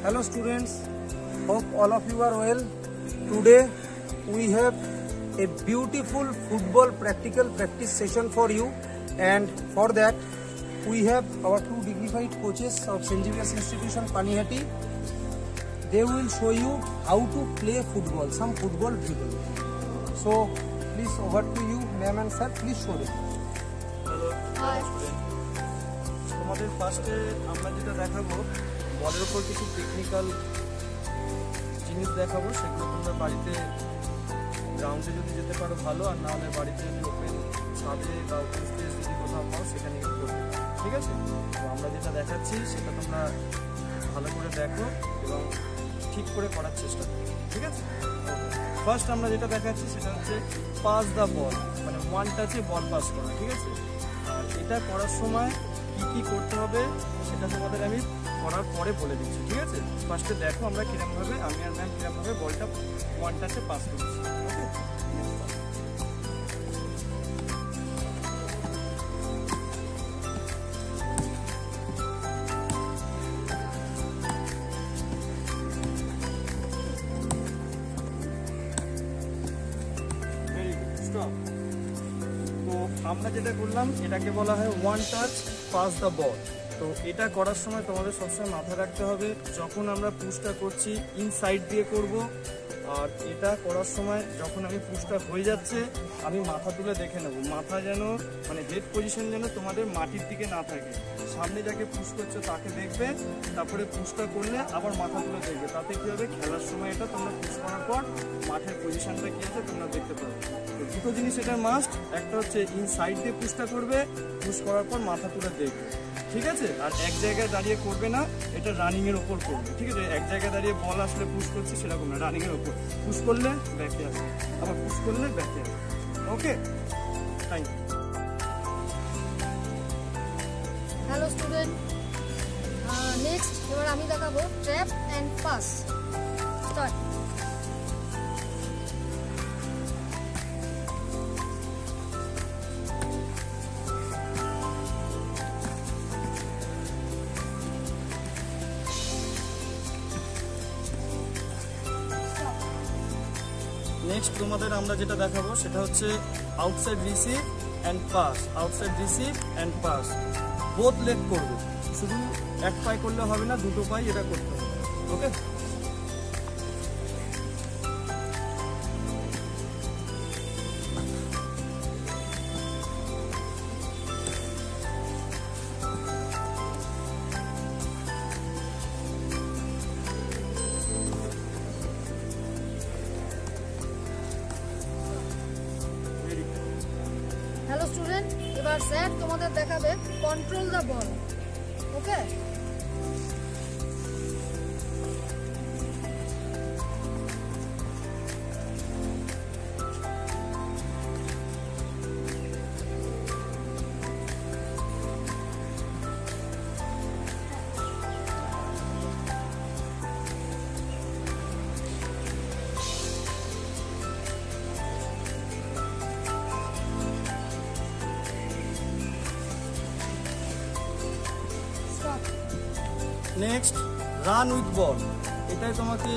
Hello students, hope all of you are well. Today we have a beautiful football practical practice session for you, and for that we have our two dignified coaches of St. Xavier's Institution Panihati. They will show you how to play football, some football dribble. So please, over to you ma'am and sir, please show them. Hello. Hi student. তোমাদের ফার্স্টে আমরা যেটা দেখাবো বলের উপর কিছু technical জিনিস দেখাবো, সেগুলো তোমরা বাড়িতে গ্রাউন্ডে যদি যেতে পারো ভালো, আর না হলে বাড়িতে যদি ওপেন ছাদে বা ওপেন স্পেস যদি কোথাও পাও সেখানে গিয়ে করবে, ঠিক আছে? তো আমরা যেটা দেখাচ্ছি সেটা তোমরা ভালো করে দেখো এবং ঠিক করে করার চেষ্টা করো, ঠিক আছে? ফার্স্ট আমরা যেটা দেখাচ্ছি সেটা হচ্ছে পাস দ্য বল, মানে ওয়ান টাচে বল পাস করা, ঠিক আছে? আর এটা করার সময় কী কী করতে হবে সেটা তোমাদের আমি করার পরে বলে দিচ্ছি, ঠিক আছে? ফার্স্টে দেখো আমরা কিরমভাবে, আমি আর ম্যাম কিরমভাবে বলটা ওয়ান টাচে পাস করছি, ওকে? তো আমরা যেটা করলাম এটাকে বলা হয় one touch pass the ball. তো এটা করার সময় তোমাদের সবসময় মাথায় রাখতে হবে, যখন আমরা পুশটা করছি ইনসাইড দিয়ে করব, আর এটা করার সময় যখন আমি পুশটা হয়ে যাচ্ছে আমি মাথা তুলে দেখে নেব, মাথা যেন মানে হেড পজিশন যেন তোমাদের মাটির দিকে না থাকে। সামনে যাকে পুশ করছো তাকে দেখবে, তারপরে পুশটা করলে আবার মাথা তুলে দেখবে, তাতে কী হবে খেলার সময় এটা তোমরা পুশ করার পর মাঠের পজিশনটা কী আছে তোমরা দেখতে পাবে। তো দুটো জিনিস এটা মাস্ট, একটা হচ্ছে ইনসাইড দিয়ে পুশটা করবে, পুশ করার পর মাথা তুলে দেখবে, ঠিক আছে? আর এক জায়গায় দাঁড়িয়ে করবে না, এটা রানিংয়ের ওপর করবে, ঠিক আছে? এক জায়গায় দাঁড়িয়ে বল আসলে পুশ করছি সেরকম না, রানিংয়ের ওপর পুশ করলে ব্যাকে আসবে, আবার পুশ করলে ব্যাকে আসবে, okay? Thank you. Hello student, next এবার আমি দেখাবো trap and pass. Start. Next তোমাদের আমরা যেটা দেখাবো সেটা হচ্ছে outside receive and pass, outside receive and pass both leg করবে, শুধু এক পায়ে করলে হবে না, দুটো পায়ে এটা করতে হবে, ওকে? হ্যালো স্টুডেন্ট, এবার স্যার তোমাদের দেখাবে control the ball, okay? Next run with ball, এটাই তোমাকে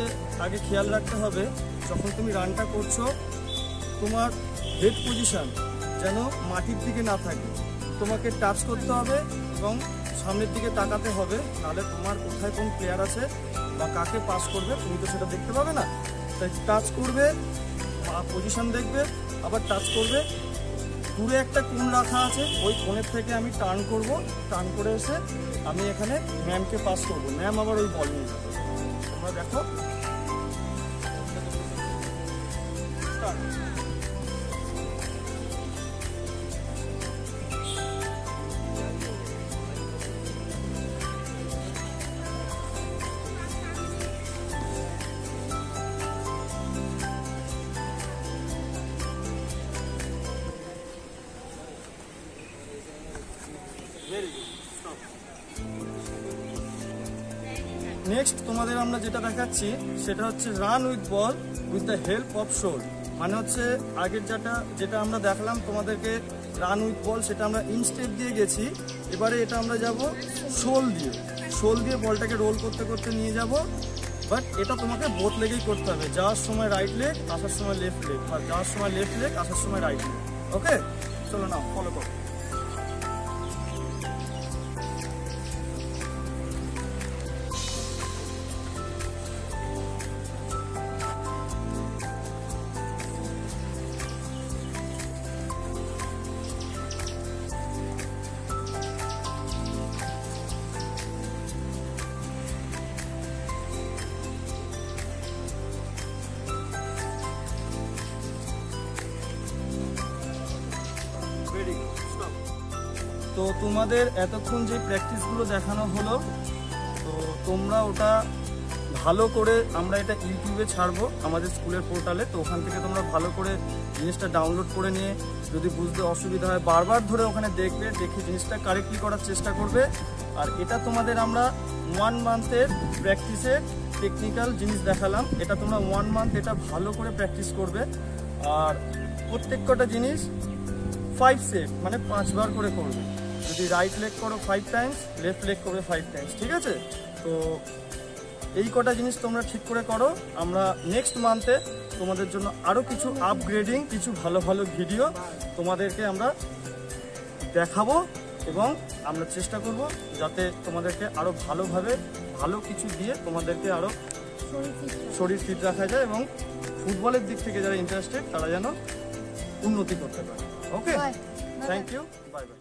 আগে খেয়াল রাখতে হবে, যখন তুমি রানটা করছো তোমার হেড পজিশন যেন মাটির দিকে না থাকে, তোমাকে টাচ করতে হবে এবং সামনের দিকে তাকাতে হবে, নাহলে তোমার কোথায় কোন প্লেয়ার আছে বা কাকে পাস করবে তুমি তো সেটা দেখতে পাবে না। তাই টাচ করবে, পজিশন দেখবে, আবার টাচ করবে, দূরে একটা কোণ রাখা আছে, ওই কোণের থেকে আমি টার্ন করব, টার্ন করে এসে আমি এখানে ম্যামকে পাস করব, ম্যাম আবার ওই বল নিয়ে যাবে। তোমরা দেখো, নেক্সট তোমাদের আমরা যেটা দেখাচ্ছি সেটা হচ্ছে run with ball with the help of শোল, মানে হচ্ছে আগের যেটা আমরা দেখলাম তোমাদেরকে রান উইথ বল, সেটা আমরা ইন স্টেপ দিয়ে গেছি, এবারে এটা আমরা যাব শোল দিয়ে। শোল দিয়ে বলটাকে রোল করতে করতে নিয়ে যাব, বাট এটা তোমাকে বোথ লেগেই করতে হবে। যাওয়ার সময় রাইট লেগ, আসার সময় লেফট লেগ, আর যাওয়ার সময় লেফট লেগ, আসার সময় রাইট লেগ। ওকে, চলো নাও ফলো করো। তো তোমাদের এতক্ষণ যে প্র্যাকটিসগুলো দেখানো হলো, তো তোমরা ওটা ভালো করে, আমরা এটা ইউটিউবে ছাড়বো আমাদের স্কুলের পোর্টালে, তো ওখান থেকে তোমরা ভালো করে জিনিসটা ডাউনলোড করে নিয়ে যদি বুঝতে অসুবিধা হয় বারবার ধরে ওখানে দেখবে, দেখে জিনিসটা কারেক্টলি করার চেষ্টা করবে। আর এটা তোমাদের আমরা 1 মান্থের প্র্যাকটিসের টেকনিক্যাল জিনিস দেখালাম, এটা তোমরা 1 মান্থ এটা ভালো করে প্র্যাকটিস করবে। আর প্রত্যেকটা জিনিস 5 সেট মানে 5 বার করে করবে। যদি রাইট লেগ করো 5 টাইমস, লেফট লেগ করবে 5 টাইমস, ঠিক আছে? তো এই কটা জিনিস তোমরা ঠিক করে করো। আমরা নেক্সট মান্থে তোমাদের জন্য আরও কিছু আপগ্রেডিং, কিছু ভালো ভালো ভিডিও তোমাদেরকে আমরা দেখাবো, এবং আমরা চেষ্টা করব যাতে তোমাদেরকে আরও ভালোভাবে ভালো কিছু দিয়ে তোমাদেরকে আরও শরীর ফিট রাখা যায়, এবং ফুটবলের দিক থেকে যারা ইন্টারেস্টেড তারা যেন উন্নতি করতে পারে। ওকে, থ্যাংক ইউ, বাই বাই।